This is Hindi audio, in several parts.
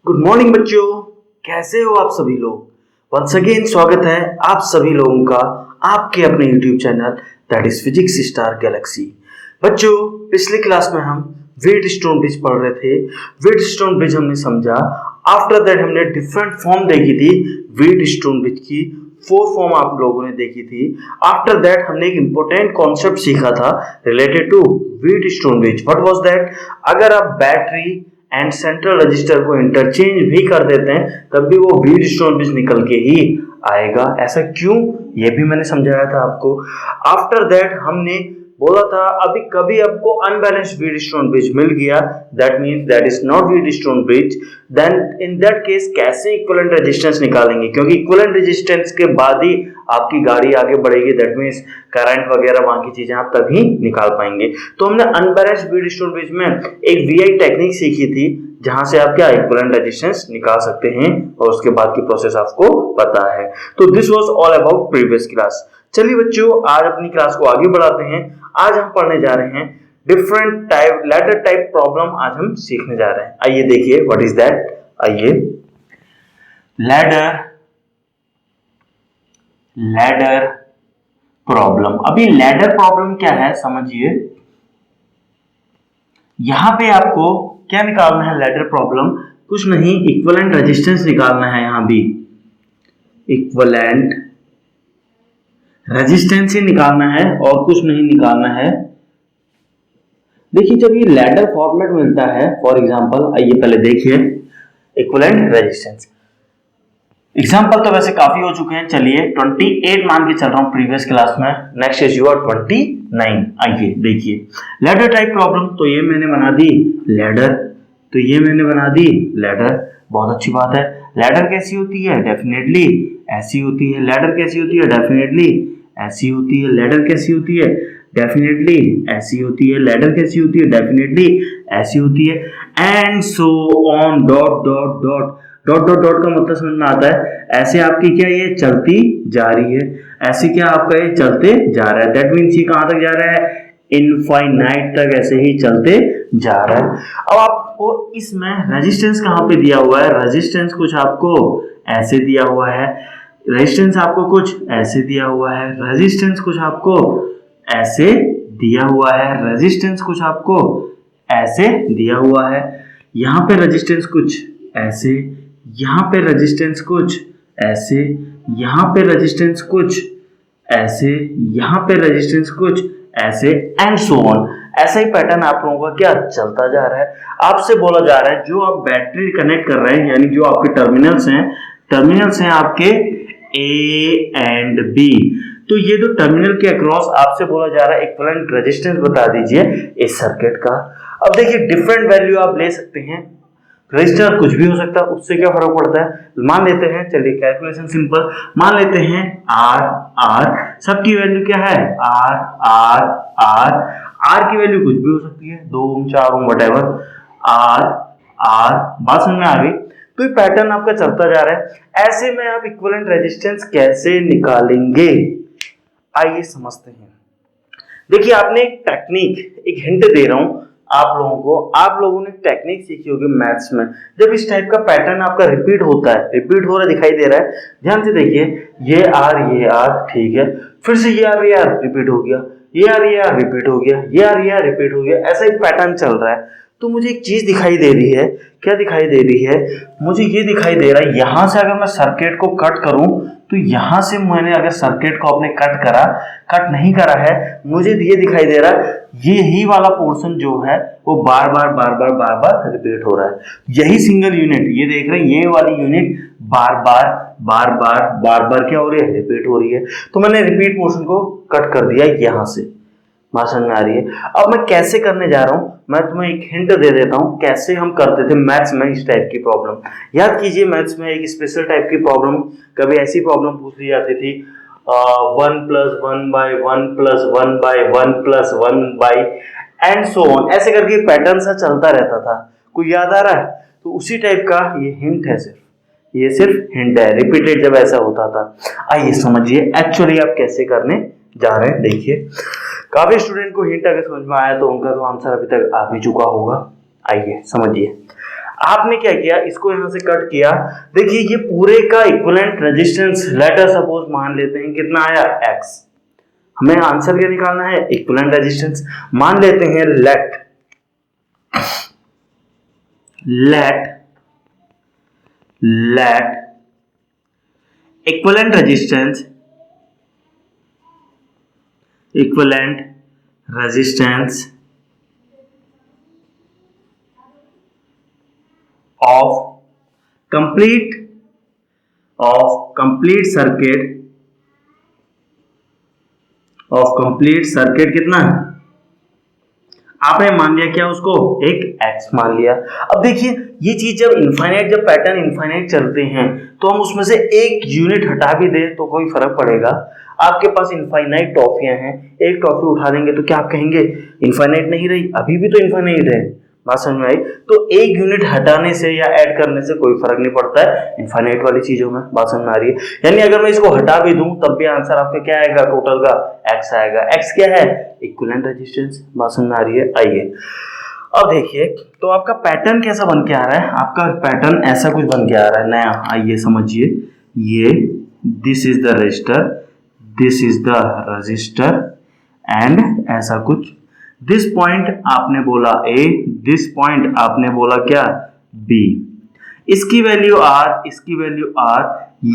गुड मॉर्निंग बच्चों, कैसे हो आप सभी लोग। वंस अगेन स्वागत है आप सभी लोगों का आपके अपने YouTube channel that is physics star Galaxy. बच्चों, पिछले क्लास में हम व्हीटस्टोन ब्रिज पढ़ रहे थे। व्हीटस्टोन ब्रिज हमने समझा। आफ्टर दैट हमने डिफरेंट फॉर्म देखी थी व्हीटस्टोन ब्रिज की। 4 फॉर्म आप लोगों ने देखी थी। आफ्टर दैट हमने एक इंपॉर्टेंट कॉन्सेप्ट सीखा था related to Wheatstone bridge. What was that? अगर आप बैटरी एंड सेंट्रल रजिस्टर को इंटरचेंज भी कर देते हैं तब भी वो व्हीटस्टोन ब्रिज निकल के ही आएगा। ऐसा क्यों, ये भी मैंने समझाया था आपको। आफ्टर दैट हमने बोला था अभी कभी आपको अनबैलेंस्ड व्हीटस्टोन ब्रिज मिल गया, that means that is not Wheatstone bridge, then in that case कैसे इक्विवेलेंट रेजिस्टेंस निकालेंगे, क्योंकि इक्विवेलेंट रेजिस्टेंस के बाद ही आपकी गाड़ी आगे बढ़ेगी। दैट मींस करंट वगैरह बाकी चीजें आप तभी निकाल पाएंगे। तो हमने अनबैलेंस्ड व्हीटस्टोन ब्रिज में एक वीआई टेक्निक सीखी थी जहां से आप क्या इक्विवेलेंट रेजिस्टेंस निकाल सकते हैं और उसके बाद की प्रोसेस आपको पता है। तो this was all about previous class. चलिए बच्चों, आज अपनी क्लास को आगे बढ़ाते हैं। आज हम पढ़ने जा रहे हैं different type ladder type problem आज हम सीखने जा रहे हैं। आइए देखिए व्हाट इज दैट। आइए, लैडर लैडर प्रॉब्लम। अभी लैडर प्रॉब्लम क्या है समझिए। यहां पे आपको क्या निकालना है? लैडर प्रॉब्लम कुछ नहीं, इक्विवेलेंट रेजिस्टेंस निकालना है। यहां भी इक्विवेलेंट रेजिस्टेंस ही निकालना है और कुछ नहीं निकालना है। देखिए, जब ये लैडर फॉर्मेट मिलता है, फॉर एग्जांपल आइए पहले देखिए इक्विवेलेंट रेजिस्टेंस। एग्जांपल तो वैसे काफी हो चुके हैं। चलिए 28 मान के चल रहा हूं प्रीवियस क्लास में। Next is your 29। आइए देखिए लैडर टाइप प्रॉब्लम। तो ये मैंने बना दी लैडर, तो ये मैंने बना दी लैडर। बहुत अच्छी बात है। लैडर कैसी होती है? डेफिनेटली ऐसी होती है। लैडर कैसी होती है? डेफिनेटली ऐसी होती है। लैडर कैसी होती है? डेफिनेटली ऐसी होती है। लैडर कैसी होती है? डेफिनेटली ऐसी होती है। And so on, dot dot dot dot dot dot का मतलब समझ में आता है। ऐसे आपकी क्या ये चलती जा रही है, ऐसे क्या आपका ये चलते जा रहा है। दैट मीन्स ये कहां तक जा रहा है? इनफाइनाइट तक ऐसे ही चलते जा रहा है। अब आपको इसमें रेजिस्टेंस कहां पे दिया हुआ है? रेजिस्टेंस कुछ आपको ऐसे दिया हुआ है, रेजिस्टेंस आपको कुछ ऐसे दिया हुआ है, रेजिस्टेंस कुछ आपको ऐसे दिया हुआ है, रेजिस्टेंस कुछ आपको ऐसे दिया हुआ है, यहां पे रेजिस्टेंस कुछ ऐसे, यहां पे रेजिस्टेंस कुछ ऐसे, यहां पे रेजिस्टेंस कुछ ऐसे, यहां पे रेजिस्टेंस कुछ ऐसे, एंड सो ऑन। ऐसा ही पैटर्न आप लोगों का क्या चलता जा रहा है। आपसे बोला जा रहा है जो आप बैटरी कनेक्ट कर रहे हैं, यानी जो आपके टर्मिनल्स हैं आपके ए एंड बी। तो ये जो टर्मिनल के अक्रॉस आपसे बोला जा रहा है इक्विवेलेंट रेजिस्टेंस बता दीजिए इस सर्किट का। अब देखिए डिफरेंट वैल्यू आप ले सकते हैं। रजिस्टर कुछ भी हो सकता है, उससे क्या फर्क पड़ता है। मान लेते हैं, चलिए कैलकुलेशन सिंपल, मान लेते हैं आर सबकी वैल्यू क्या है? आर आर आर आर की वैल्यू कुछ भी हो सकती है, 2 ओम 4 ओम व्हाटएवर। आर आर बात समझ में आ गई। तो ये पैटर्न आपका चलता जा रहा है। ऐसे में आप इक्विवेलेंट रेजिस्टेंस कैसे निकालेंगे, आइए समझते हैं। देखिए आपने एक टेक्निक, एक हिंट दे रहा हूं आप लोगों को। आप लोगों ने टेक्निक सीखी होगी मैथ्स में। जब इस टाइप का पैटर्न आपका रिपीट होता है, रिपीट हो रहा दिखाई दे रहा है, ध्यान से देखिए, ये आर ठीक है, फिर से ये आर रिपीट हो गया, ये आर रिपीट हो गया, ये आर रिपीट हो गया, ऐसा एक पैटर्न चल रहा है। तो मुझे एक चीज दिखाई दे रही है। क्या दिखाई दे रही है? मुझे ये दिखाई दे रहा है, यहां से अगर मैं सर्किट को कट करूं तो यहां से मैंने अगर सर्किट को अपने कट नहीं करा है, मुझे ये दिखाई दे रहा है ये ही वाला पोर्शन जो है वो बार बार रिपीट हो रहा है। यही सिंगल यूनिट, ये देख रहे हैं, ये वाली यूनिट बार बार क्या हो रही है? रिपीट हो रही है। तो मैंने रिपीट पोर्शन को कट कर दिया यहां से। बात समझ में आ रही है? अब मैं कैसे करने जा रहा हूं, मैं तुम्हें एक हिंट दे देता हूं कैसे हम करते थे मैथ्स में इस टाइप की प्रॉब्लम। याद कीजिए मैथ्स में एक स्पेशल टाइप की प्रॉब्लम, कभी ऐसी प्रॉब्लम पूछ ली जाती थी 1 + 1 / 1 + 1 / 1 + 1 एंड सो ऑन, ऐसे करके पैटर्न सा चलता रहता था। कोई याद आ रहा है? तो उसी टाइप का ये हिंट है, ये सिर्फ हिंट है, रिपीटेड जब ऐसा होता था। आइए समझिए एक्चुअली आप कैसे करने जा रहे हैं। देखिए काफी स्टूडेंट को हिंट अगर समझ में आया तो उनका तो आंसर अभी तक आ भी चुका होगा। आइए समझिए। आपने क्या किया, इसको यहां से कट किया। देखिए ये पूरे का इक्विवेलेंट रेजिस्टेंस लेटर सपोज मान लेते हैं कितना आया x। हमें आंसर क्या निकालना है, इक्विवेलेंट रेजिस्टेंस। मान लेते हैं let equivalent resistance of complete circuit कितना, आपने मान लिया क्या उसको, एक x मान लिया। अब देखिए ये चीज जब पैटर्न इनफाइनाइट चलते हैं तो हम उसमें से एक यूनिट हटा भी दें तो कोई फर्क पड़ेगा। आपके पास इनफाइनाइट टॉफियां हैं, एक टॉफी उठा देंगे तो क्या आप कहेंगे इनफाइनाइट नहीं रही, अभी भी तो इनफाइनाइट है। बात समझ में आई? तो एक यूनिट हटाने से या ऐड करने से कोई फर्क नहीं पड़ता है इनफाइनाइट वाली चीजों में। बात समझ में आ रही है? यानी अगर मैं इसको हटा भी दूं तब भी आंसर आपका क्या आएगा, टोटल का x आएगा। x क्या है, इक्विवेलेंट रेजिस्टेंस। बात समझ में आ रही है? आइए अब देखिए तो आपका पैटर्न कैसा बन के आ रहा है, आपका पैटर्न ऐसा कुछ बन के आ रहा है नया। आइए समझिए, ये this is the register, this is the register and ऐसा कुछ। दिस पॉइंट आपने बोला A, दिस पॉइंट आपने बोला क्या B। इसकी वैल्यू R, इसकी वैल्यू R।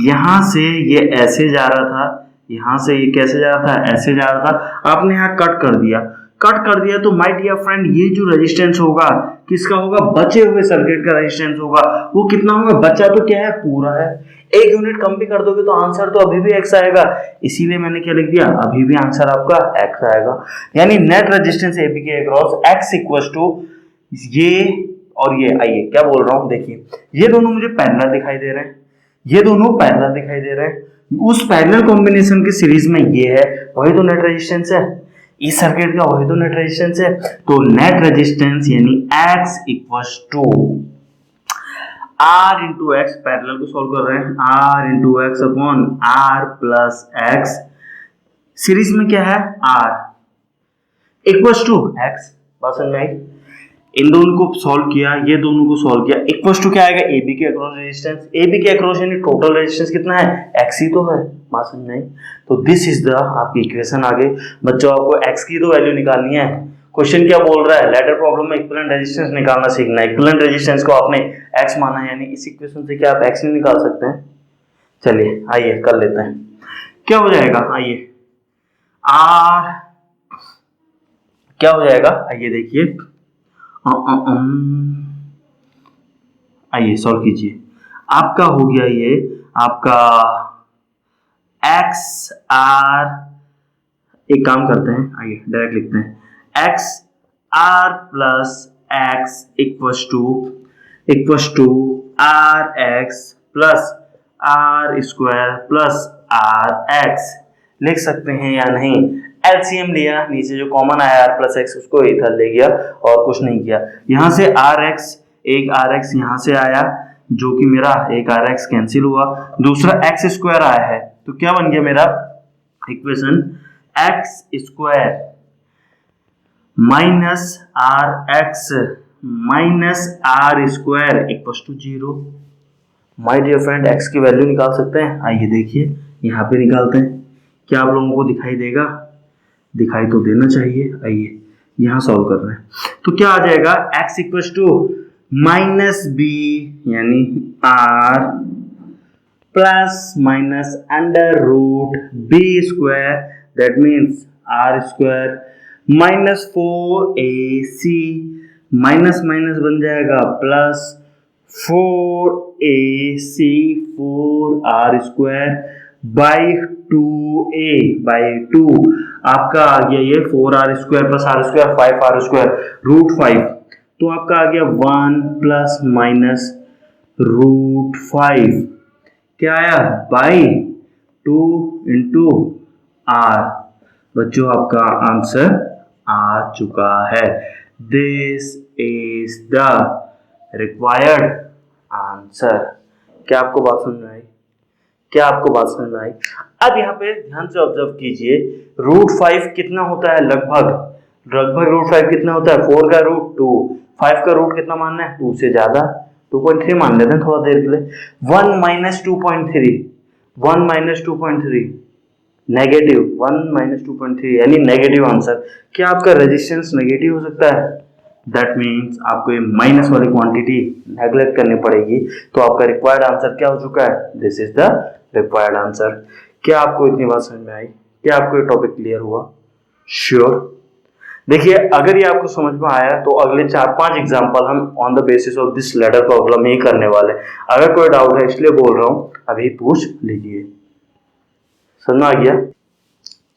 यहां से ये ऐसे जा रहा था, यहां से ये कैसे जा रहा था, ऐसे जा रहा था। आपने यहां कट कर दिया, तो माय डियर फ्रेंड ये जो रेजिस्टेंस होगा किसका होगा, बचे हुए सर्किट का रेजिस्टेंस होगा। वो कितना होगा, बचा तो क्या है, पूरा है। एक यूनिट कम भी कर दोगे तो आंसर तो अभी भी x आएगा, इसीलिए मैंने क्या लिख दिया, अभी भी आंसर आपका x आएगा। यानी नेट रेजिस्टेंस AB के अक्रॉस x इक्वल्स टू ये और ये। आइए क्या बोल रहा हूं, देखिए ये दोनों मुझे पैरेलल दिखाई दे रहे हैं, ये दोनों पैरेलल दिखाई दे रहे हैं। उस पैरेलल कॉम्बिनेशन की सीरीज में ये है, वही तो नेट रेजिस्टेंस है, इस सर्किट का वही तो नेट रेजिस्टेंस है। तो नेट रेजिस्टेंस यानी x equals to R into x, parallel को सॉल्व कर रहे हैं, R into x upon R plus x. Series में क्या है, R इक्वल्स टू x। बात समझ में आई? इन दोनों को सॉल्व किया, ये दोनों को सॉल्व किया, इक्वल्स टू क्या आएगा, AB के अक्रॉस रेजिस्टेंस। AB के अक्रॉस यानी टोटल रेजिस्टेंस कितना है, x ही तो है। बात समझ में आई? तो दिस इज द आपकी इक्वेशन आ गई। बच्चों आपको x की तो वैल्यू निकालनी है। क्वेश्चन क्या बोल रहा है, लेटर प्रॉब्लम में इक्विवेलेंट रेजिस्टेंस निकालना सीखना है। इक्विवेलेंट रेजिस्टेंस को आपने x माना है, यानी इस इक्वेशन से क्या आप x नहीं निकाल सकते हैं? चलिए आइए कर लेते हैं, क्या हो जाएगा, आइए R क्या हो जाएगा, आइए देखिए, आइए सॉल्व कीजिए। आपका हो गया ये आपका x R, एक काम करते हैं, आइए डायरेक्ट लिखते हैं, x R plus x equals to R x plus R square plus R x। लिख सकते हैं या नहीं? एलसीएम लिया, नीचे जो कॉमन आया R प्लस एक्स उसको इधर ले गया और कुछ नहीं किया। यहां से RX, एक RX यहां से आया जो कि मेरा एक RX कैंसिल हुआ, दूसरा x स्क्वायर आया है, तो क्या बन गया मेरा equation, x square minus RX minus R square equals to 0। My dear friend x की वैल्यू निकाल सकते हैं, आइए देखिए यहाँ पे निकालते हैं। क्या आप लोगों को दिखाई देगा? दिखाई तो देना चाहिए। आइए यहां सॉल्व कर रहे हैं, तो क्या आ जाएगा, x equals to minus b यानी r plus minus under root b square, that means r square minus 4ac, minus minus बन जाएगा plus 4ac 4r square by 2a by 2। आपका आ गया ये 4r square plus r square 5r square root 5, तो आपका आ गया 1 प्लस माइनस रूट 5, क्या आया, बाई 2 इंटू r। बच्चों आपका आंसर आ चुका है। This is the required answer. क्या आपको बात समझ में आई? क्या आपको बात समझ में आई? अब यहाँ पे ध्यान से ऑब्जर्व कीजिए, रूट 5 कितना होता है, लगभग रूट 5 कितना होता है, 4 का रूट 2, 5 का रूट कितना मानना है, 2 से ज्यादा, 2.3 मान लेते हैं थोड़ा देर के लिए। 1 माइनस 2.3, 1 माइनस 2.3 नेगेटिव, 1 माइनस 2.3 यानी नेगेटिव आंसर। क्या आपका रेजिस्टेंस नेगेटिव हो सकता है? दैट मीन्स आपको ये माइनस वाली क्वांटिटी नेग्लेक्ट करनी पड़ेगी। तो आपका रिक्वायर्ड आंसर क्या हो चुका है? This is the required answer. क्या आपको इतनी बात समझ में आई? क्या आपको ये टॉपिक क्लियर हुआ? श्योर। देखिए अगर ये आपको समझ में आया तो अगले 4-5 एग्जांपल हम on the basis of this ladder problem ही करने वाले। अगर कोई डाउट है इसलिए बोल रहा हूं, अभी पूछ लीजिए। समझ में आ गया?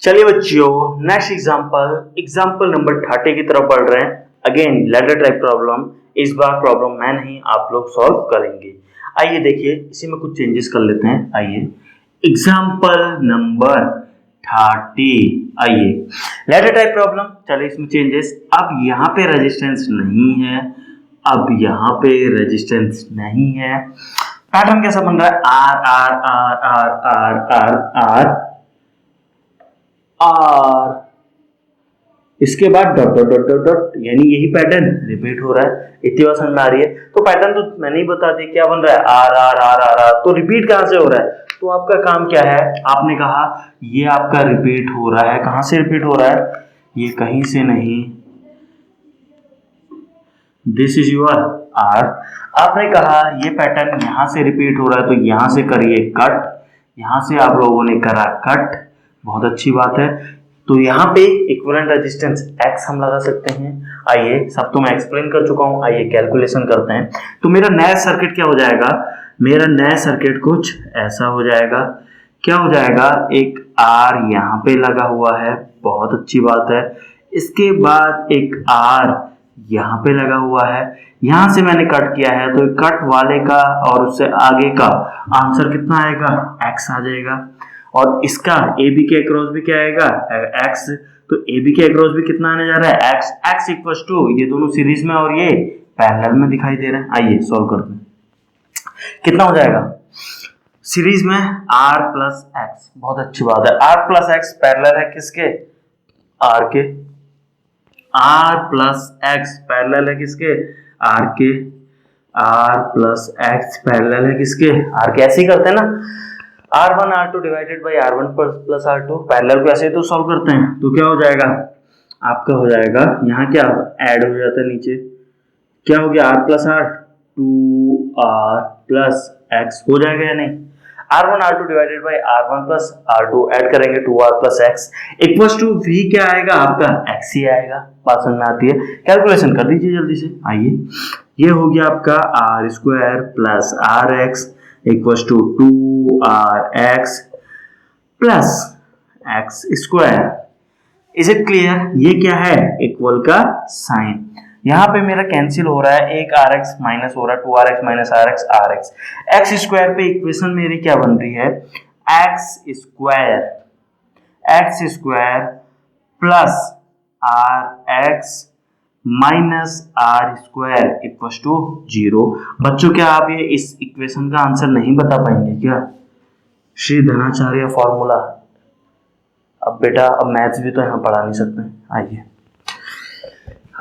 चलिए बच्चियों, नेक्स्ट एग्जांपल नंबर 30 की तरफ बढ़ रहे हैं। Again ladder type problem. इस बार प्रॉब्लम मैं नहीं, आप लोग सॉल्व करेंगे। आइए देखिए, इसी में कुछ चेंजेस कर लेते हैं। आइए एग्जांपल नंबर 30। आइए लैडर टाइप प्रॉब्लम। चलिए इसमें चेंजेस। अब यहाँ पे रेजिस्टेंस नहीं है, अब यहाँ पे रेजिस्टेंस नहीं है। पैटर्न कैसा बन रहा है? R R R R R R R R, इसके बाद dot dot dot dot dot, यानी यही पैटर्न रिपीट हो रहा है। इतनी बात समझ में आ रही है? तो पैटर्न तो मैंने ही बता दिया क्या बन रहा है, R R R R R. तो रिपीट कहां से हो रहा है? तो आपका काम क्या है? आपने कहा ये आपका रिपीट हो रहा है। कहां से रिपीट हो रहा है? ये कहीं से नहीं, दिस इज योर आर। आपने कहा ये पैटर्न यहां से रिपीट हो रहा है, तो यहां से करिए कट। यहां से आप लोगों ने करा कट, बहुत अच्छी बात है। तो यहाँ पे इक्विवेलेंट रेजिस्टेंस X हम लगा सकते हैं। आइए, सब तो मैं एक्सप्लेन कर चुका हूँ, आइए कैलकुलेशन करते हैं। तो मेरा नया सर्किट क्या हो जाएगा? मेरा नया सर्किट कुछ ऐसा हो जाएगा। क्या हो जाएगा? एक R यहाँ पे लगा हुआ है, बहुत अच्छी बात है। इसके बाद एक R यहाँ पे लगा हुआ है। यहां से मैंने कट किया है, तो कट वाले का और उससे आगे का आंसर कितना आएगा? X आ जाएगा। और इसका ए बी के अक्रॉस भी क्या आएगा? X। तो ए बी के अक्रॉस भी कितना आने जा रहा है? X। X इक्वल्स टू, ये दोनों सीरीज में और ये पैरेलल में दिखाई दे रहे हैं। आइए सॉल्व करते हैं। कितना हो जाएगा? सीरीज में R प्लस X, बहुत अच्छी बात है। R प्लस X पैरेलल है किसके? R के। R प्लस X पैरेलल है किसके? R के। R प्लस X पैरेलल है किसके? R के। ऐसे ही करते हैं ना, R1 R2 divided by R1 plus R2। Parallel को ऐसे तो सॉल्व करते हैं। तो क्या हो जाएगा आपका? हो जाएगा यहाँ क्या ऐड हो जाता है नीचे, क्या हो गया? R plus R, 2R plus X हो जाएगा या नहीं? R1 R2 divided by R1 plus R2 add करेंगे 2R plus X equals to V क्या आएगा आपका? X ही आएगा। बात समझ में आती है? कैलकुलेशन कर दीजिए जल्दी से। आइए, ये हो गया आपका R square plus RX equals to 2RX plus X square. Is it clear? ये क्या है? इक्वल का साइन। यहाँ पे मेरा कैंसिल हो रहा है, एक RX माइनस हो रहा है, 2RX minus RX RX। X square पे इक्वेशन मेरी क्या बन रही है? X square plus RX minus R square equal to 0। बच्चों क्या आप ये इस इक्वेशन का आंसर नहीं बता पाएंगे क्या? श्री धनाचार्य फॉर्मूला। अब बेटा, अब मैथ्स भी तो यहाँ पढ़ा नहीं सकते। आइए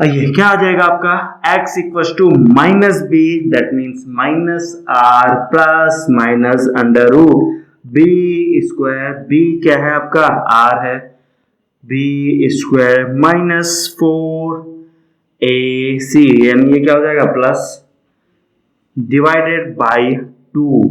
आइए, क्या आ जाएगा आपका? X equal to minus b, that means minus R plus minus under root b square. B क्या है आपका? R है। बी स्क्वायर माइनस 4AC, यानी ये क्या हो जाएगा? Plus divided by 2।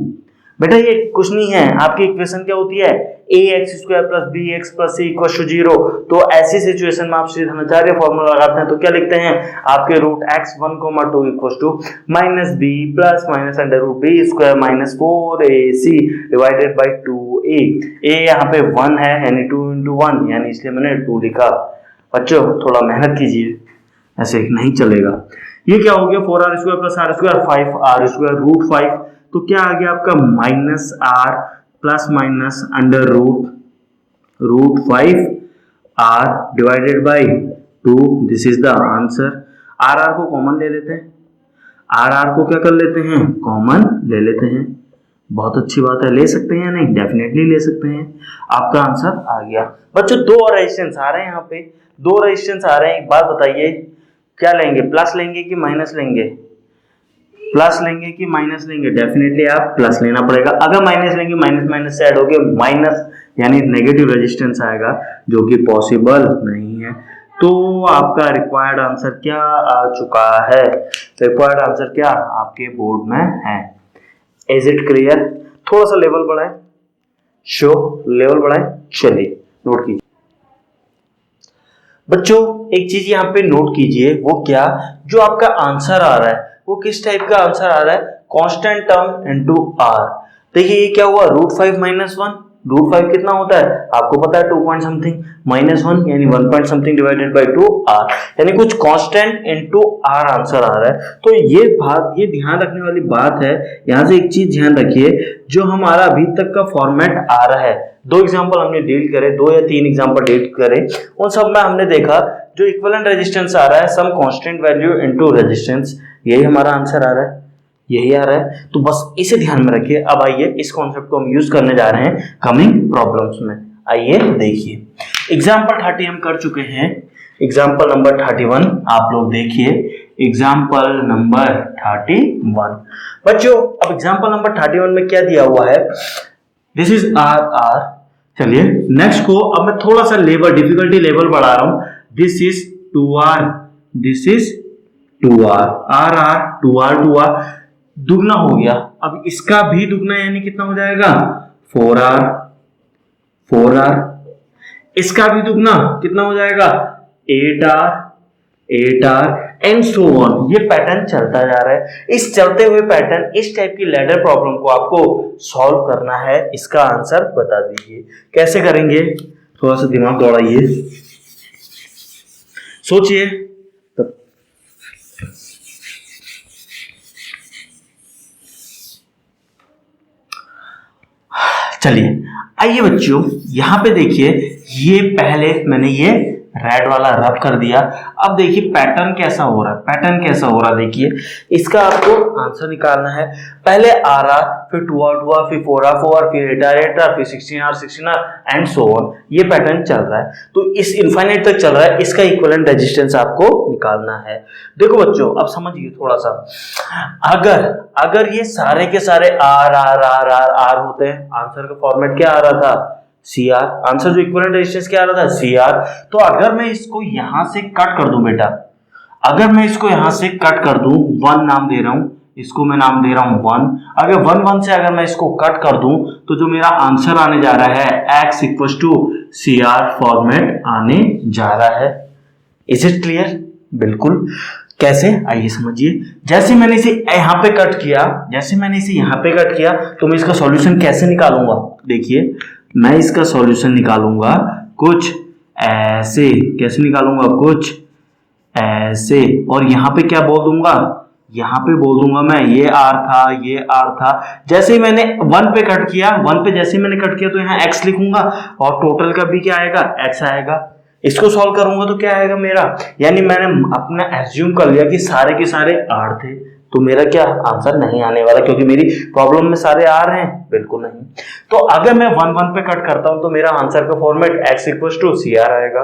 बेटा ये कुछ नहीं है, आपकी इक्वेशन क्या होती है? ax square plus bx plus c equal to 0। तो ऐसी सिचुएशन में आप श्री धनाचार्य फॉर्मूला लगाते हैं तो क्या लिखते हैं? आपके root x1, 2 equal to minus b plus minus under root b square minus 4ac divided by 2a। a यहाँ पे 1 है, यानी 2 इंटू 1, यानी इसलिए मैंने 2 लिखा। बच्चों थोड़ा मेहनत कीजिए, ऐसे नहीं चलेगा। ये क्या हो गया? 4R square plus R square 5R square root 5। तो क्या आ गया आपका? Minus R plus minus under root 5R divided by 2। This is the answer. R को कॉमन ले लेते हैं। R को क्या कर लेते हैं? कॉमन ले लेते हैं। बहुत अच्छी बात है। ले सकते हैं या नहीं? डेफिनेटली ले सकते हैं। आपका आंसर आ गया। बच्चों दो रेजिस्टेंस आ रहे हैं, यहाँ पे दो रेजिस्टेंस आ रहे हैं। एक बात बताइए, क्या लेंगे? प्लस लेंगे कि माइनस लेंगे? प्लस लेंगे कि माइनस लेंगे? डेफिनेटली आप प्लस लेना पड़ेगा। अगर माइनस लेंगे, माइनस माइनस से ऐड हो गया माइनस, यानी नेगेटिव रेजिस्टेंस आएगा, जो कि पॉसिबल नहीं है। तो आपका रिक्वायर्ड आंसर क्या आ चुका है? रिक्वायर्ड आंसर क्या आपके बोर्ड में है? Is it clear? थोड़ा सा लेवल बढ़ाएं, शो लेवल बढ़ाएं। चलिए नोट कीजिए बच्चों, एक चीज यहाँ पे नोट कीजिए, वो क्या, जो आपका आंसर आ रहा है वो किस टाइप का आंसर आ रहा है? Constant term into R. देखिए ये क्या हुआ, √5 माइनस 1। √5 कितना होता है आपको पता है, 2 पॉइंट समथिंग माइनस 1 यानी 1 point something divided by 2 R, यानी कुछ कांस्टेंट इनटू आर आंसर आ रहा है। तो ये ध्यान रखने वाली बात है। यहां से एक चीज ध्यान रखिए, जो हमारा अभी तक का फॉर्मेट आ रहा है, 2 एग्जांपल हमने डील करे, 2 या 3 एग्जांपल डील करे, उन सब में हमने देखा जो इक्विवेलेंट रेजिस्टेंस आ रहा है some constant value into resistance, यही हमारा आंसर आ रहा है, यही आ रहा है। तो बस इसे ध्यान में रखिए। अब आइए इस कॉन्सेप्ट को हम यूज करने जा रहे हैं कमिंग प्रॉब्लम्स में। आइए देखिए एग्जांपल 30 हम कर चुके हैं, एग्जांपल नंबर 31 आप लोग देखिए, एग्जांपल नंबर 31 बच्चों। अब एग्जांपल नंबर 31 में क्या दिया हुआ है, दिस इज आर। चलिए नेक्स्ट को अब मैं थोड़ा सा लेवल डिफिकल्टी लेवल बढ़ा रहा हूं, this is 2r, this is 2r, r 2r दुगना हो गया। अब इसका भी दुगना यानी कितना हो जाएगा, 4r, इसका भी दुगना कितना हो जाएगा, 8r एंड सो ऑन। ये पैटर्न चलता जा रहा है। इस चलते हुए पैटर्न, इस टाइप की लैडर प्रॉब्लम को आपको सॉल्व करना है। इसका आंसर बता दीजिए, कैसे करेंगे? थोड़ा सा दिमाग दौड़ाइए, सोचिए। चलिए आइए बच्चों, यहां पे देखिए, ये पहले मैंने ये रेड वाला रब कर दिया। अब देखिए पैटर्न कैसा हो रहा है, पैटर्न कैसा हो रहा है देखिए। इसका आपको आंसर निकालना है। पहले r, फिर 2r, फिर 4r, फिर 8r, फिर 16r एंड सो ऑन। ये पैटर्न चल रहा है, तो इस इनफाइनाइट तक चल रहा है। इसका इक्विवेलेंट रेजिस्टेंस आपको निकालना है। देखो बच्चों अब समझिए थोड़ा सा, अगर ये सारे के सारे r होते हैं, आंसर का फॉर्मेट क्या आ रहा था, CR। आंसर जो इक्विवेलेंट रेजिस्टेंस क्या आ रहा था, CR। तो अगर मैं इसको यहां से कट कर दूं बेटा, अगर मैं इसको यहां से कट कर दूं, 1 नाम दे रहा हूं, इसको मैं नाम दे रहा हूं 1। अगर 1 से अगर मैं इसको कट कर दूं, तो जो मेरा आंसर आने जा रहा है x CR फॉर्मेट आने जा रहा है। Is it clear? बिल्कुल। कैसे, आइए समझिए। जैसे मैंने इसे यहां पे कट किया, तो मैं इसका सॉल्यूशन कैसे निकालूंगा? देखिए मैं इसका सॉल्यूशन निकालूंगा कुछ ऐसे। कैसे निकालूंगा? कुछ ऐसे। और यहां पे क्या बोल दूंगा, यहां पे बोल दूंगा मैं ये r था। जैसे ही मैंने 1 पे कट किया, 1 पे जैसे ही मैंने कट किया, तो यहाँ x लिखूंगा और टोटल का भी क्या आएगा, x आएगा। इसको सॉल्व करूंगा तो क्या आएगा मेरा, यानी मैंने अपना एज्यूम कर लिया कि सारे के सारे r थे, तो मेरा क्या आंसर नहीं आने वाला, क्योंकि मेरी प्रॉब्लम में सारे r हैं, बिल्कुल नहीं। तो अगर मैं 1 पे कट करता हूं, तो मेरा आंसर का फॉर्मेट x CR आएगा।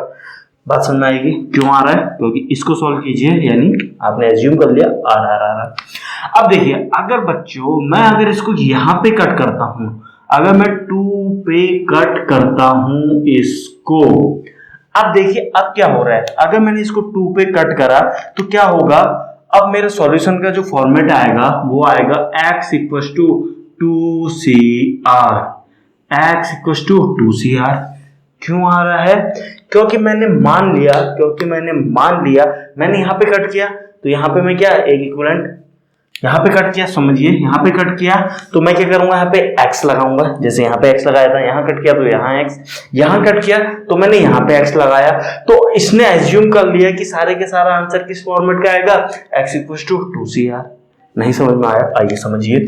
बात समझ में आएगी क्यों आ रहा है? क्योंकि इसको सॉल्व कीजिए, यानी आपने एज्यूम कर लिया r। अब देखिए अगर बच्चों मैं अगर इसको यहां पे कट करता हूं, अगर मैं 2 पे कट करता हूं इसको, अब देखिए अब क्या हो रहा है, अगर मैंने इसको 2 पे कट करा तो क्या होगा, अब मेरे सॉल्यूशन का जो फॉर्मेट आएगा वो आएगा x 2CR। क्यों आ रहा है? क्योंकि मैंने मान लिया, मैंने यहां पे कट किया, तो यहां पे मैं क्या एक इक्विवेलेंट यहां पे कट किया, समझिए यहां पे कट किया, तो मैं क्या करूंगा, यहां पे x लगाऊंगा। जैसे यहां पे x लगाया था, यहां कट किया तो यहां x, यहां कट किया तो मैंने यहां पे x लगाया। तो इसने एज्यूम कर लिया कि सारे के सारा आंसर किस फॉर्मेट का आएगा, x 2CR। नहीं समझ में आया? आइए समझिए।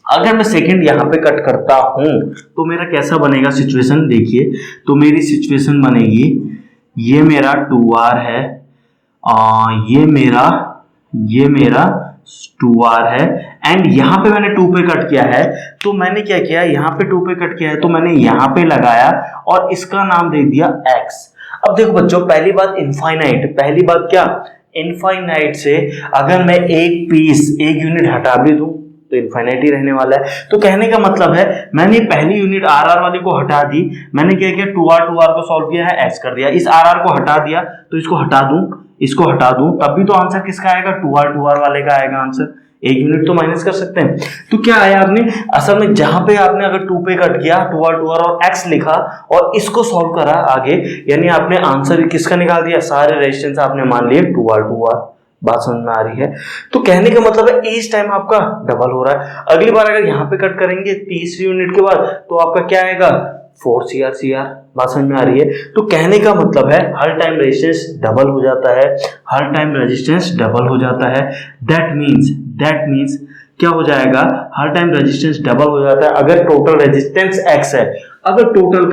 अगर मैं सेकंड यहां पे कट करता हूं, तो मेरा कैसा बनेगा सिचुएशन देखिए। तो मेरी सिचुएशन बनेगी, ये मेरा 2r है, ये मेरा 2r है, एंड यहां पे मैंने 2 पे कट किया है। तो मैंने क्या किया, यहां पे 2 पे कट किया है, तो मैंने यहां पे लगाया और इसका नाम दे दिया x। अब देखो बच्चों, पहली बात इनफाइनाइट, पहली बात क्या इनफाइनाइट से अगर मैं एक पीस, एक यूनिट हटा भी दूं तो इनफाइनाइट ही रहने वाला है। तो कहने का मतलब है मैंने पहली यूनिट आर आर वाली को हटा दी, मैंने क्या किया, टू आर को सॉल्व किया है, एक्स कर दिया, इस आर आर को हटा दिया, तो इसको हटा दूं, इसको हटा दूं, तब भी तो आंसर किसका आएगा, टू आर वाले का आएगा आंसर। एक यूनिट तो माइनस कर सकते हैं। तो क्या आया आपने, असल में जहां पे आपने अगर टू पे कट किया, टू आर और एक्स लिखा और इसको सॉल्व करा आगे, यानी आपने आंसर किसका निकाल दिया, सारे रेजिस्टेंस आपने मान लिए टू आर। बात समझ में आ रही है। तो कहने का मतलब है इस टाइम आपका डबल हो रहा है। अगली बार अगर यहाँ पे कट करेंगे तीसरी यूनिट के बाद, तो आपका क्या आएगा, 4 CR। बात समझ में आ रही है। तो कहने का मतलब है हर टाइम रेजिस्टेंस डबल हो जाता है, हर टाइम रेजिस्टेंस डबल हो जाता है। दैट मीन्स क्या हो जाएगा, हर टाइम रेजिस्टेंस डबल हो जाता है अगर टोटल रेजिस्टेंस x है। अगर टोटल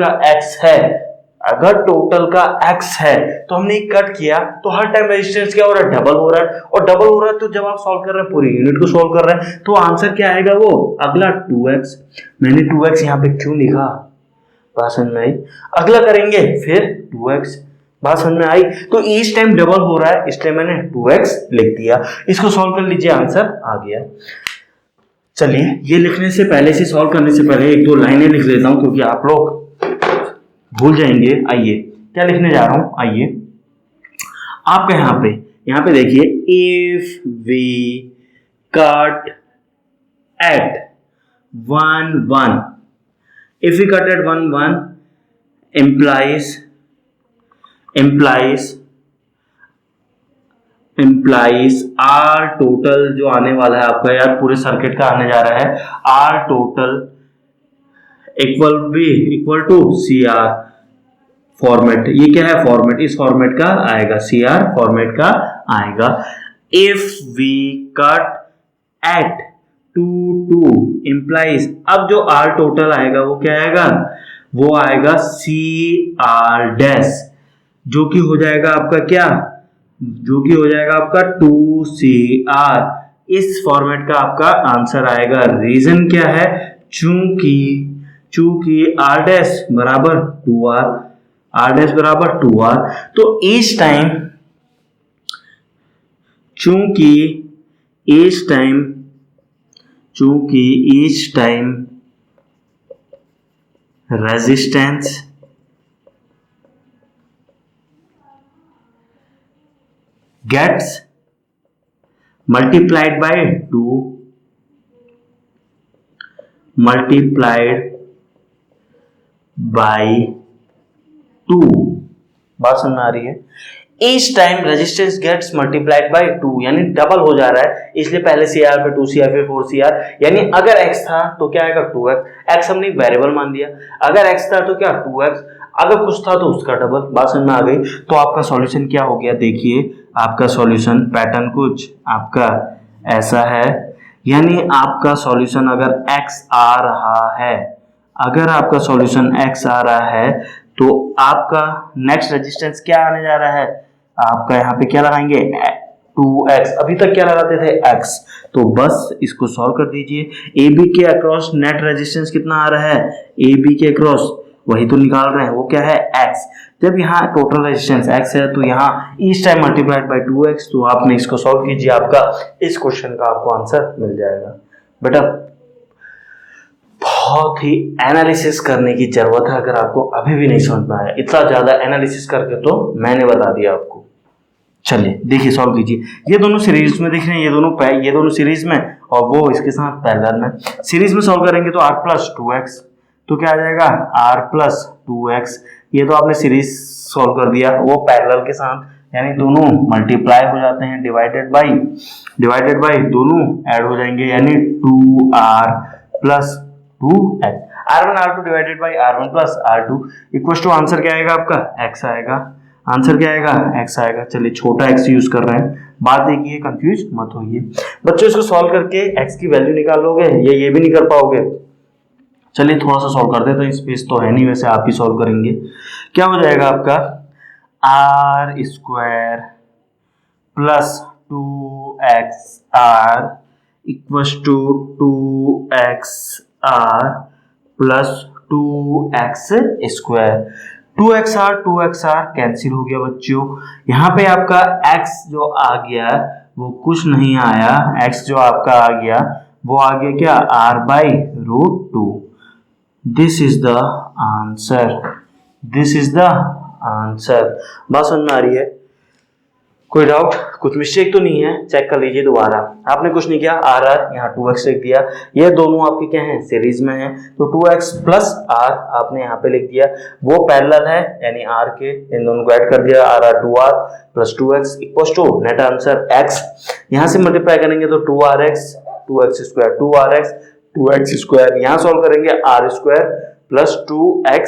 का x है तो हमने कट किया तो हर टाइम रेजिस्टेंस क्या हो रहा है, डबल हो रहा है। और डबल हो रहा है तो जब आप सॉल्व कर रहे हैं पूरी यूनिट को सॉल्व कर रहे हैं, तो आंसर क्या आएगा, वो अगला 2x। मैंने 2x यहाँ पे क्यों लिखा, बात समझ में आई। अगला करेंगे फिर 2x, बात समझ में आई। तो इस टाइम डबल हो रहा है इसलिए मैंने 2x लिख दिया। इसको सॉल्व कर लीजिए, आंसर आ गया। चलिए ये लिखने से पहले से, सॉल्व करने से पहले एक दो लाइनें लिख लेता हूं क्योंकि आप लोग भूल जाएंगे। आइए क्या लिखने जा रहा हूं, आइए आपका यहाँ पे देखिए, if we cut at 1 if we cut at 1 implies R total जो आने वाला है आपका, यार पूरे सर्किट का आने जा रहा है, R total equal to CR format. ये क्या है, फॉर्मेट, इस फॉर्मेट का आएगा, CR फॉर्मेट का आएगा। If we cut at 2 implies, अब जो R टोटल आएगा वो क्या आएगा, वो आएगा CR डैश, जो कि हो जाएगा आपका क्या, जो कि हो जाएगा आपका 2CR। इस फॉर्मेट का आपका आंसर आएगा। रीजन क्या है, चूंकि R डैश बराबर 2R, R डैश बराबर 2R। तो इस टाइम चूंकि each time resistance gets multiplied by 2, बात समझ में आ रही है। इस time resistance gets multiplied by 2, यानी डबल हो जा रहा है, इसलिए पहले CR फिर 2CR फिर 4CR। यानी अगर x था तो क्या आएगा 2x, x हमने वेरिएबल मान दिया, अगर x था तो क्या 2x, अगर कुछ था तो उसका डबल। बात समझ में आ गई। तो आपका सॉल्यूशन क्या हो गया, देखिए आपका सॉल्यूशन पैटर्न कुछ आपका ऐसा है, यानी आपका सॉल्यूशन अगर x आ रहा है, अगर आपका सॉल्यूशन x आ रहा है तो आपका नेक्स्ट रेजिस्टेंस क्या आने जा रहा है, आपका यहाँ पे क्या लगाएंगे 2x, अभी तक क्या लगाते थे x। तो बस इसको सॉल्व कर दीजिए। AB के अक्रॉस नेट रेजिस्टेंस कितना आ रहा है, AB के अक्रॉस वही तो निकाल रहे हैं, वो क्या है x। जब यहाँ टोटल रेजिस्टेंस x है तो यहाँ इस टाइम मल्टीप्लाइड बाय 2x। तो आपने इसको सॉल्व कीजिए, आपका इस क्वेश्चन का आपको आंसर मिल जाएगा। बेटा बहुत ही एनालिसिस करने की जरूरत है, अगर आपको अभी भी नहीं समझ में आया, इतना ज्यादा एनालिसिस करके तो मैंने बता दिया आपको। चलिए देखिए सॉल्व कीजिए। ये दोनों सीरीज में देख रहे हैं, ये दोनों सीरीज में और वो इसके साथ पैरेलल में। सीरीज में सॉल्व करेंगे तो r प्लस 2x, तो क्या आ जाएगा r प्लस 2x। ये तो आपने सीरीज सॉल्व कर दिया, वो पैरेलल के साथ, यानी दोनों मल्टीप्लाई हो जाते हैं, डिवाइडेड बाई दोनों ऐड हो जाएंगे, यानी 2r plus 2x, r1 r2 divided by r1 plus r2 equal to answer क्या आएगा आपका x आएगा। आंसर क्या आएगा, x आएगा। चलिए छोटा x यूज कर रहे हैं, बात देखिए कंफ्यूज मत होइए बच्चों। इसको सॉल्व करके x की वैल्यू निकाल लोगे, ये भी नहीं कर पाओगे। चलिए थोड़ा सा सॉल्व कर देते हैं, स्पेस तो है नहीं, वैसे आप ही सॉल्व करेंगे। क्या हो जाएगा आपका r square plus 2xr equal to 2xr plus 2x square. 2xr cancel हो गया बच्चों। यहाँ पे आपका x जो आ गया वो कुछ नहीं आया, x जो आपका आ गया वो आ गया क्या, r/√2। This is the answer, this is the answer. बात समझ में आ रही है? कोई डाउट, कुछ मिस्टेक तो नहीं है? चेक कर लीजिए दोबारा। आपने कुछ नहीं किया, r यहाँ 2x लिख दिया, ये दोनों आपके क्या हैं, सीरीज में हैं, तो 2x प्लस r आपने यहाँ पे लिख दिया, वो पैरेलल है यानी r के, इन दोनों को ऐड कर दिया, r 2r plus 2x equals to net answer x। यहाँ से मल्टीप्लाई करेंगे तो 2rx 2x square 2rx 2x square, यहाँ सॉल्व करेंगे r square plus 2x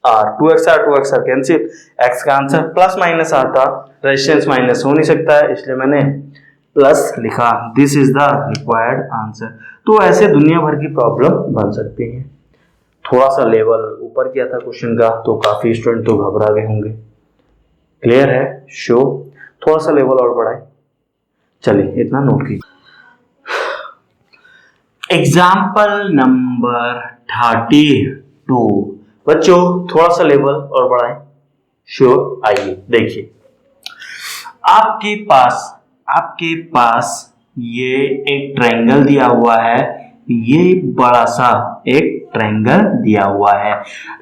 r 2xr cancel, x का आंसर प्लस माइनस r था, रेजिस्टेंस माइनस हो नहीं सकता है इसलिए मैंने प्लस लिखा। This is the required answer. तो ऐसे दुनिया भर की प्रॉब्लम बन सकती है। थोड़ा सा लेवल ऊपर किया था क्वेश्चन का, तो काफी स्टूडेंट तो घबरा गए होंगे। क्लियर है? शो थोड़ा सा लेवल और बढ़ाए। चलिए इतना नोट कीजिए। एग्जाम्पल नंबर 32 बच्चों, थोड़ा सा लेवल और बढ़ाएं। श्योर, आइए देखिए। आपके पास ये एक ट्रायंगल दिया हुआ है, ये बड़ा सा एक ट्रायंगल दिया हुआ है।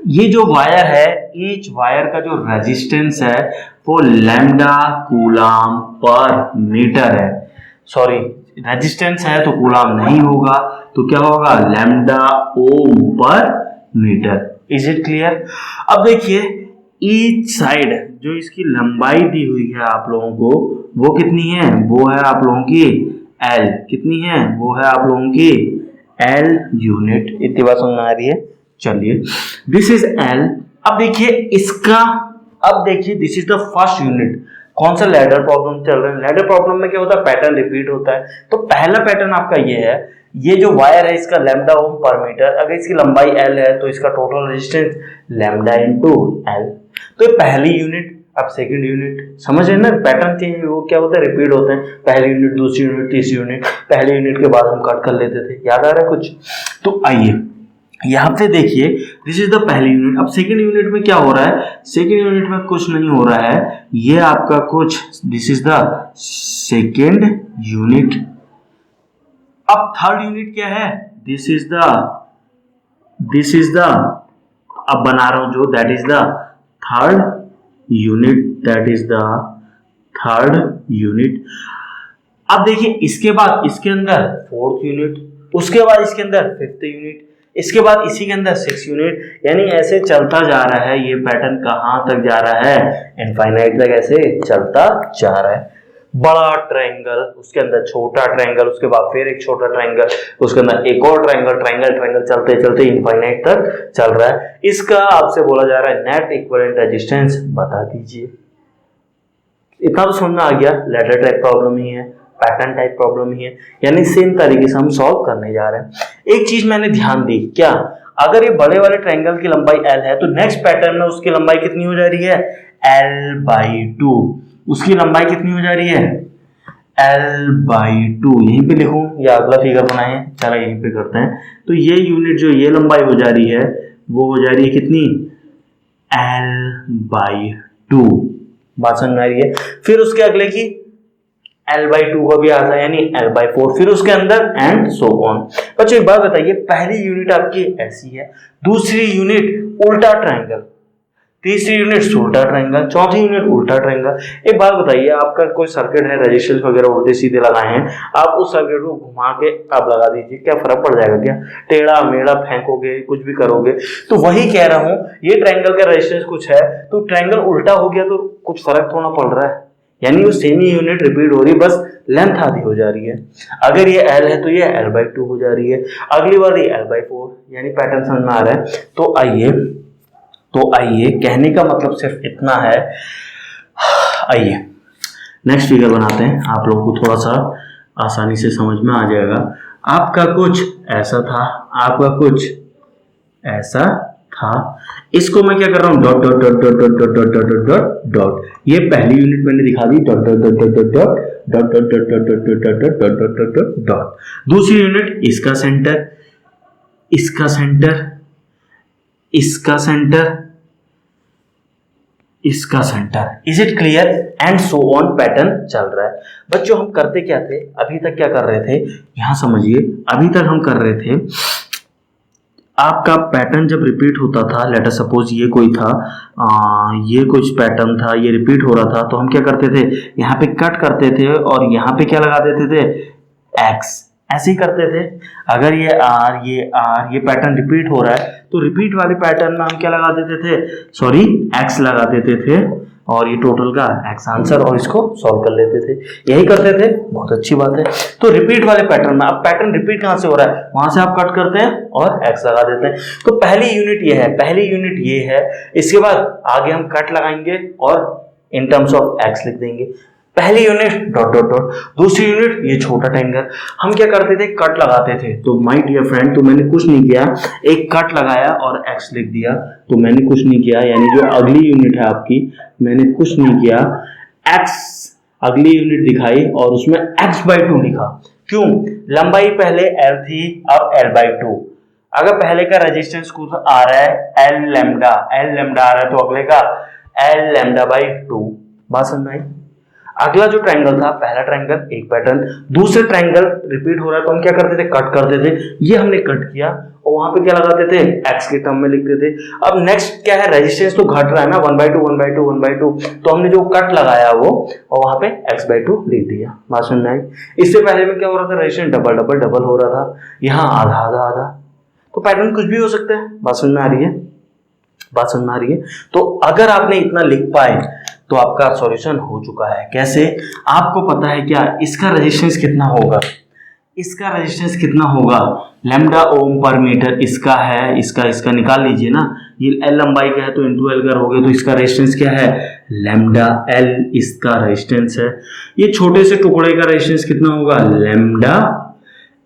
ये जो वायर है, ईच वायर का जो रेजिस्टेंस है वो लैम्डा कूलम पर मीटर है। सॉरी, रेजिस्टेंस है तो कूलम नहीं होगा, तो क्या होगा, लैम्डा ओम पर मीटर। Is it clear? अब देखिए, ईच साइड जो इसकी लंबाई दी हुई है आप लोगों को, वो कितनी है, वो है आप लोगों की L। कितनी है, वो है आप लोगों की L यूनिट। इतनी बात समझ में आ रही है? चलिए, दिस इज L। अब देखिए this is the first unit. कौन सा लैडर प्रॉब्लम चल रहा है? लैडर प्रॉब्लम में क्या होता है, पैटर्न रिपीट होता है। तो पहला पैटर्न आपका ये है, ये जो वायर है इसका लैम्डा ओम पर मीटर, अगर इसकी लंबाई L है तो इसका total resistance lambda into L। तो ये पहली यूनिट। अब सेकंड यूनिट, समझ रहे हैं ना, पैटर्न चेंज वो क्या होता है, रिपीट होते हैं। पहली यूनिट, दूसरी यूनिट, तीसरी यूनिट, पहली यूनिट के बाद हम कट कर लेते थे। याद आ रहा है कुछ? तो आइए यहाँ पे देखिए, दिस इज द पहली यूनिट। अब सेकंड यूनिट में क्या हो रहा है? सेकंड यूनिट में कुछ नहीं हो रहा है, ये आपका कुछ, this is the second unit. अब थर्ड यूनिट क्या है? दिस इज द अब बना रहा हूं जो, that is the third unit, that is the third unit. अब देखिए, इसके बाद इसके अंदर फोर्थ यूनिट, उसके बाद इसके अंदर फिफ्थ यूनिट, इसके बाद इसी के अंदर 6 यूनिट, यानी ऐसे चलता जा रहा है। ये पैटर्न कहां तक जा रहा है? इनफाइनाइट तक ऐसे चलता जा रहा है। बड़ा ट्रायंगल, उसके अंदर छोटा ट्रायंगल, उसके बाद फिर एक छोटा ट्रायंगल, उसके अंदर एक और ट्रायंगल चलते चलते इनफाइनाइट तक चल रहा है। इसका आपसे बोला जा रहा है नेट इक्विवेलेंट रेजिस्टेंस बता दीजिए। इतना तो समझ में आ गया, लैडर टाइप प्रॉब्लम ही है, पैटर्न टाइप प्रॉब्लम ही है, यानी सेम तरीके से हम सॉल्व करने जा रहे हैं। एक चीज मैंने ध्यान दी, क्या, अगर ये बड़े वाले ट्रायंगल की लंबाई L है तो नेक्स्ट पैटर्न में उसकी लंबाई कितनी हो जा रही है? L/2। उसकी लंबाई कितनी हो जा रही है? L/2। यहीं पे लिखूं या अगला फिगर बनाएं? चलो यहीं पे करते हैं। तो ये यूनिट जो ये लंबाई हो जा रही है वो हो जा रही है कितनी? L/2। बात समझ में आ रही है? फिर उसके अगले की L/2 का भी आता है, यानी L/4, फिर उसके अंदर एंड सो ऑन। बच्चों एक बात बताइए, पहली यूनिट आपकी ऐसी है, दूसरी यूनिट उल्टा ट्रायंगल, तीसरी यूनिट उल्टा ट्रायंगल, चौथी यूनिट उल्टा ट्रायंगल। एक बात बताइए, आपका कोई सर्किट है, रजिस्टर्स वगैरह उल्टे सीधे लगाए हैं, आप उस सर्किट को घुमा के आप लगा दीजिए, क्या फर्क पड़ जाएगा? क्या टेढ़ा मेढ़ा फेंकोगे, कुछ भी करोगे? तो वही कह रहा हूं, ये ट्रायंगल का रेजिस्टेंस कुछ है, तो ट्रायंगल उल्टा हो गया तो कुछ फर्क थोड़ा पड़ रहा है, यानी वो सेम ही यूनिट रिपीट हो रही है, बस लेंथ आधी हो जा रही है। अगर ये L है तो ये L/2 हो जा रही है, अगली बार ये L/4, यानी पैटर्न समझ में आ रहा है? तो आइए कहने का मतलब सिर्फ इतना है। आइए नेक्स्ट फिगर बनाते हैं, आप लोगों को थोड़ा सा आसानी से समझ में आ जाएगा। आपका कुछ ऐसा था, आपका कुछ ऐसा था, इसको मैं क्या कर रहा हूं, dot dot dot dot dot dot dot dot dot dot. ये पहली यूनिट मैंने दिखा दी, dot dot dot dot dot dot dot dot dot dot dot dot dot dot dot dot dot. दूसरी यूनिट इसका सेंटर, इसका सेंटर, इसका सेंटर, इसका centre. Is it clear? And so on pattern चल रहा है। बच्चों हम करते क्या थे अभी तक, क्या कर रहे थे यहां समझिए। अभी तक हम कर रहे थे, आपका पैटर्न जब रिपीट होता था, लेट अस सपोज ये कोई था, ये कुछ पैटर्न था, ये रिपीट हो रहा था, तो हम क्या करते थे, यहाँ पे कट करते थे और यहाँ पे क्या लगा देते थे, एक्स। ऐसे ही करते थे। अगर ये आर ये पैटर्न रिपीट हो रहा है तो रिपीट वाले पैटर्न में हम क्या लगा देते थे, सॉरी एक्स लगा देते थे और ये टोटल का एक्स आंसर, और इसको सॉल्व कर लेते थे। यही करते थे, बहुत अच्छी बात है। तो रिपीट वाले पैटर्न में, अब पैटर्न रिपीट कहां से हो रहा है, वहां से आप कट करते हैं और एक्स लगा देते हैं। तो पहली यूनिट ये है, पहली यूनिट ये है। इसके बाद आगे हम कट लगाएंगे और इन टर्म्स ऑफ एक्स लिख देंगे। पहली यूनिट डॉट डॉट डॉट, दूसरी यूनिट ये छोटा ट्रायंगल। हम क्या करते थे, कट लगाते थे। तो माय डियर फ्रेंड, तो मैंने कुछ नहीं किया, एक कट लगाया और एक्स लिख दिया। तो मैंने कुछ नहीं किया, यानी जो अगली यूनिट है आपकी, मैंने कुछ नहीं किया, एक्स अगली यूनिट दिखाई और उसमें x/2 लिखा। क्यों? लंबाई पहले l थी, अब l/2। अगर पहले का रेजिस्टेंस कुछ आ रहा है l लैम्डा आ रहा है, तो अगले का l लैम्डा/2। बात समझ में आई? अगला जो ट्रायंगल था, पहला ट्रायंगल एक पैटर्न, दूसरे ट्रायंगल रिपीट हो रहा है, तो हम क्या करते थे, कट करते थे। ये हमने कट किया और वहां पे क्या लगाते थे, एक्स के टर्म में लिखते थे। अब नेक्स्ट क्या है, रेजिस्टेंस तो घट रहा है ना, 1/2 तो हमने जो कट लगाया वो, और वहां पे x/2 लिख दिया। बात समझ में आई? इससे पहले में क्या हो रहा था, रेजिस्टेंस डबल हो रहा था, यहाँ आधा। तो पैटर्न कुछ भी हो सकता है। बात समझ में आ रही है? बात समझ में आ रही है? तो अगर आपने इतना लिख पाए तो आपका सॉल्यूशन हो चुका है। कैसे? आपको पता है क्या, इसका रेजिस्टेंस कितना होगा, इसका रेजिस्टेंस कितना होगा, लैम्डा ओम पर मीटर इसका है, इसका निकाल लीजिए ना। ये एल लंबाई का है तो इंटू एल करोगे तो इसका रेजिस्टेंस क्या है, लैम्डा एल इसका रेजिस्टेंस है। ये छोटे से टुकड़े का रेजिस्टेंस कितना होगा, लैम्डा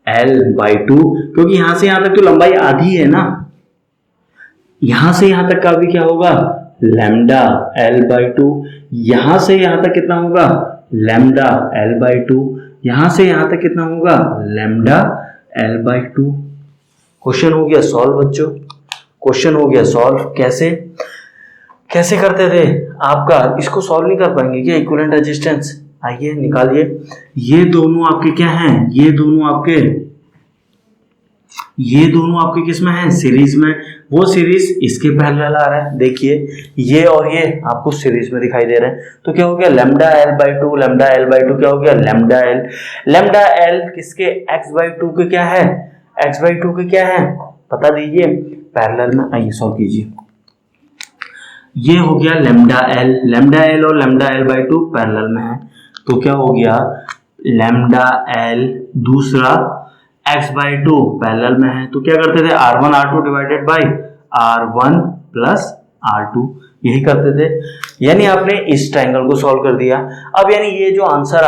l/2, क्योंकि यहां से यहां तक तो लंबाई आधी है ना, यहां से यहां तक का भी क्या होगा, लैम्डा l/2। यहां से यहां तक कितना होगा, लैम्डा l/2। यहां से यहां तक कितना होगा, लैम्डा l/2। क्वेश्चन हो गया सॉल्व बच्चों, क्वेश्चन हो गया सॉल्व। कैसे करते थे आपका, इसको सॉल्व नहीं कर पाएंगे क्या, इक्विवेलेंट रेजिस्टेंस? आइए निकालिए। ये दोनों आपके क्या हैं, ये दोनों आपके किस में है, सीरीज में। वो सीरीज इसके पैरेलल आ रहा है, देखिए ये और ये आपको सीरीज में दिखाई दे रहे हैं। तो क्या हो गया, लैम्डा l/2 क्या हो गया, लैम्डा एल किसके, x/2 के क्या है, x/2 के क्या है, बता दीजिए पैरेलल में। आइए सॉल्व कीजिए। ये हो गया लैम्डा एल और लैम्डा l/2 पैरेलल में है, तो क्या हो गया, लैम्डा एल दूसरा x/2 पैरेलल में है, तो क्या करते थे, r1 divided by r1 plus r2, यही करते थे। यानी आपने इस ट्रायंगल को सॉल्व कर दिया। अब यानी ये जो आंसर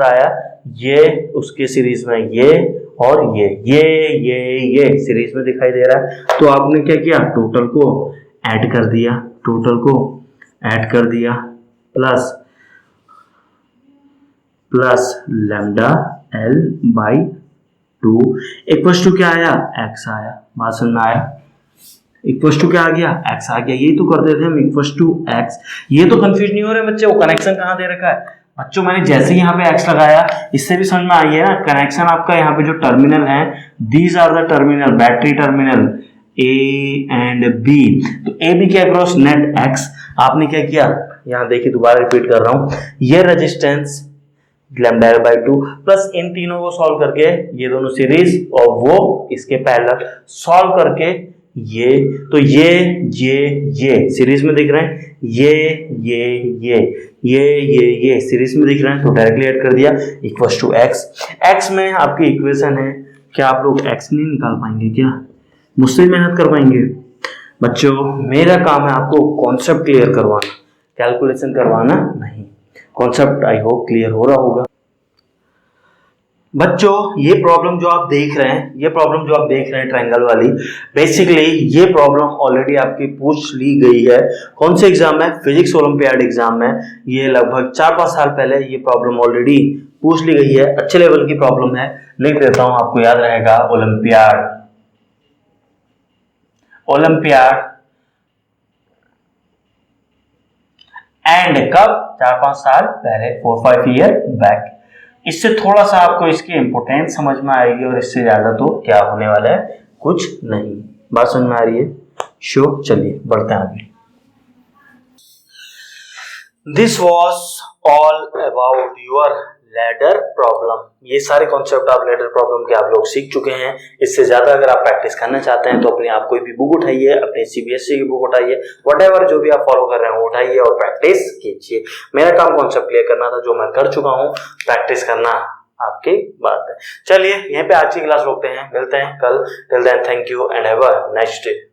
आया ये उसके सीरीज में, ये और ये सीरीज में दिखाई दे रहा है। तो आपने क्या किया, टोटल को ऐड कर दिया plus lambda l/2 equals to क्या आया, x आया। बात समझ में आया? इक्वल्स टू क्या आ गया, x आ गया। यही तो करते थे हम, इक्वल्स टू x। ये तो कंफ्यूज नहीं हो रहे बच्चे, वो कनेक्शन कहाँ दे रखा है बच्चों, मैंने जैसे ही यहाँ पे x लगाया, इससे भी समझ में आई है ना, कनेक्शन आपका यहाँ पे जो टर्मिनल है, these are the terminal, battery terminal A and B। तो A B के अक्रॉस नेट X, आपने क्या किया, यहाँ देखिए दोबारा रिपीट कर रहा हूँ, ये रेजिस्टेंस लैम्डा l/2 प्लस इन तीनों को सॉल्व करके, ये दोनों सीरीज और वो इसके पैरेलल सॉल्व करके, ये तो ये सीरीज में दिख रहे हैं, ये सीरीज में दिख रहे हैं, तो डायरेक्टली ऐड कर दिया इक्वल्स टू x में आपकी इक्वेशन है। क्या आप लोग x नहीं निकाल पाएंगे क्या, मुझसे मेहनत कर पाएंगे? बच्चों मेरा काम है आपको कॉन्सेप्ट क्लियर करवाना, कैलकुलेशन करवाना नहीं। कॉन्सेप्ट आई होप क्लियर हो रहा होगा बच्चों। ये प्रॉब्लम जो आप देख रहे हैं ट्रायंगल वाली, बेसिकली ये प्रॉब्लम ऑलरेडी आपकी पूछ ली गई है। कौन से एग्जाम में, फिजिक्स ओलंपियाड एग्जाम में। ये लगभग 4-5 साल पहले ये प्रॉब्लम ऑलरेडी पूछ ली गई है, अच्छे लेवल की प्रॉब्लम है। लिख देता हूं, आपको याद रहेगा, ओलंपियाड एंड कब, 4-5 साल पहले, 4-5 ईयर बैक। इससे थोड़ा सा आपको इसकी इंपोर्टेंस समझ में आएगी और इससे ज्यादा तो क्या होने वाला है, कुछ नहीं। बात समझ में आ रही है? श्योर। चलिए बढ़ते हैं आगे। This was all about your ladder problem. ये सारे कॉन्सेप्ट आप लैडर प्रॉब्लम के आप लोग सीख चुके हैं। इससे ज्यादा अगर आप प्रैक्टिस करना चाहते हैं तो अपने आप कोई भी बुक उठाइए, अपने सीबीएसई की बुक उठाइए, व्हाटएवर जो भी आप फॉलो कर रहे हैं वो उठाइए और प्रैक्टिस कीजिए। मेरा काम कॉन्सेप्ट क्लियर करना था, जो मैं कर चुका हूँ। प्रैक्टिस करना आपकी बात है। चलिए यहीं पे आज की क्लास रोकते हैं, मिलते हैं कल। Till then thank you and have a nice day.